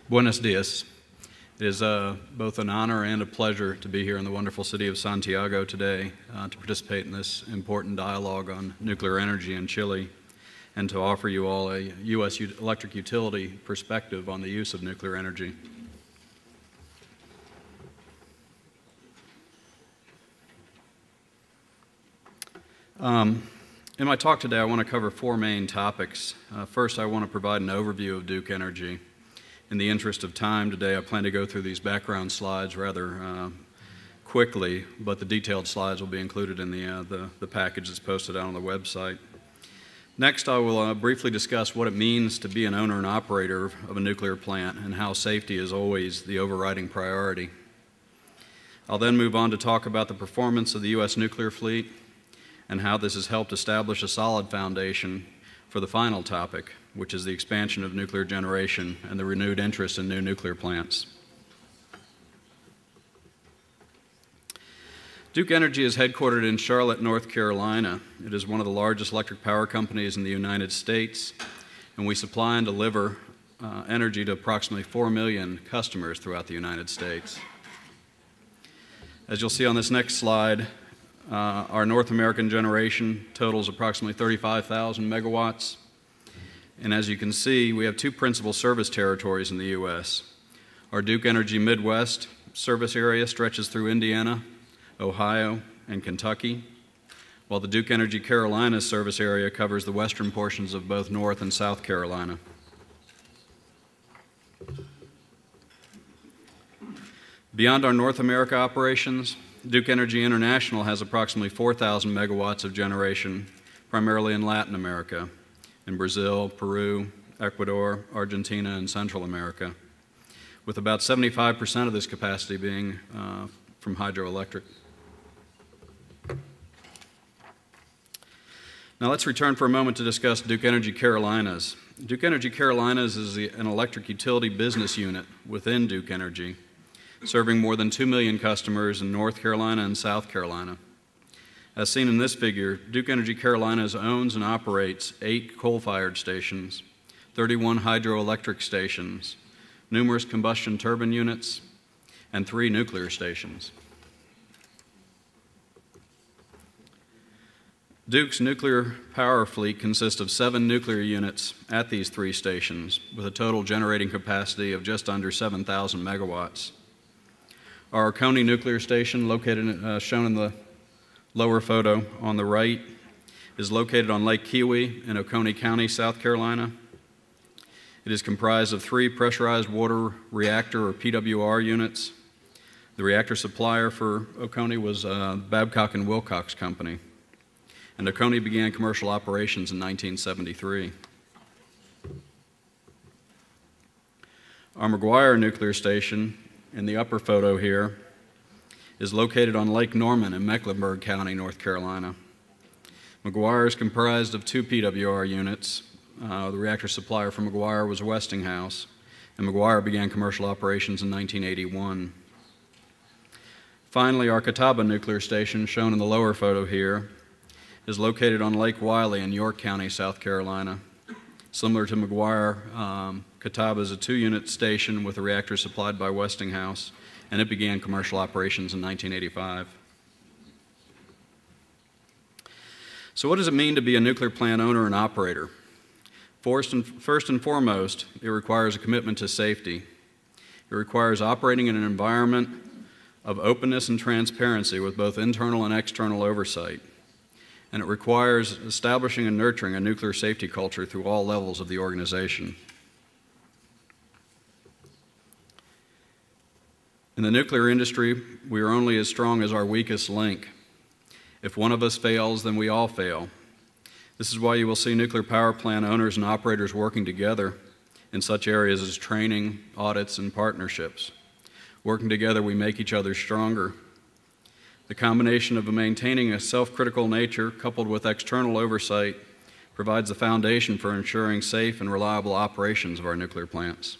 Buenos dias. It is both an honor and a pleasure to be here in the wonderful city of Santiago today to participate in this important dialogue on nuclear energy in Chile and to offer you all a U.S. electric utility perspective on the use of nuclear energy. In my talk today, I want to cover four main topics. First, I want to provide an overview of Duke Energy. In the interest of time today, I plan to go through these background slides rather quickly, but the detailed slides will be included in the package that's posted out on the website. Next, I will briefly discuss what it means to be an owner and operator of a nuclear plant and how safety is always the overriding priority. I'll then move on to talk about the performance of the U.S. nuclear fleet and how this has helped establish a solid foundation for the final topic, which is the expansion of nuclear generation and the renewed interest in new nuclear plants. Duke Energy is headquartered in Charlotte, North Carolina. It is one of the largest electric power companies in the United States, and we supply and deliver energy to approximately 4 million customers throughout the United States. As you'll see on this next slide, our North American generation totals approximately 35,000 megawatts. And as you can see, we have two principal service territories in the U.S. Our Duke Energy Midwest service area stretches through Indiana, Ohio, and Kentucky, while the Duke Energy Carolinas service area covers the western portions of both North and South Carolina. Beyond our North America operations, Duke Energy International has approximately 4,000 megawatts of generation, primarily in Latin America, in Brazil, Peru, Ecuador, Argentina, and Central America, with about 75% of this capacity being from hydroelectric. Now let's return for a moment to discuss Duke Energy Carolinas. Duke Energy Carolinas is an electric utility business unit within Duke Energy, serving more than 2 million customers in North Carolina and South Carolina. As seen in this figure, Duke Energy Carolinas owns and operates 8 coal-fired stations, 31 hydroelectric stations, numerous combustion turbine units, and 3 nuclear stations. Duke's nuclear power fleet consists of 7 nuclear units at these 3 stations, with a total generating capacity of just under 7,000 megawatts. Our Oconee nuclear station, located shown in the lower photo on the right, is located on Lake Keowee in Oconee County, South Carolina. It is comprised of 3 pressurized water reactor or PWR units. The reactor supplier for Oconee was Babcock & Wilcox Company, and Oconee began commercial operations in 1973. Our McGuire nuclear station, in the upper photo here, is located on Lake Norman in Mecklenburg County, North Carolina. McGuire is comprised of 2 PWR units. The reactor supplier for McGuire was Westinghouse, and McGuire began commercial operations in 1981. Finally, our Catawba nuclear station, shown in the lower photo here, is located on Lake Wylie in York County, South Carolina. Similar to McGuire, Catawba is a 2-unit station with a reactor supplied by Westinghouse, and it began commercial operations in 1985. So what does it mean to be a nuclear plant owner and operator? First and foremost, it requires a commitment to safety. It requires operating in an environment of openness and transparency with both internal and external oversight. And it requires establishing and nurturing a nuclear safety culture through all levels of the organization. In the nuclear industry, we are only as strong as our weakest link. If one of us fails, then we all fail. This is why you will see nuclear power plant owners and operators working together in such areas as training, audits, and partnerships. Working together, we make each other stronger. The combination of maintaining a self-critical nature coupled with external oversight provides the foundation for ensuring safe and reliable operations of our nuclear plants.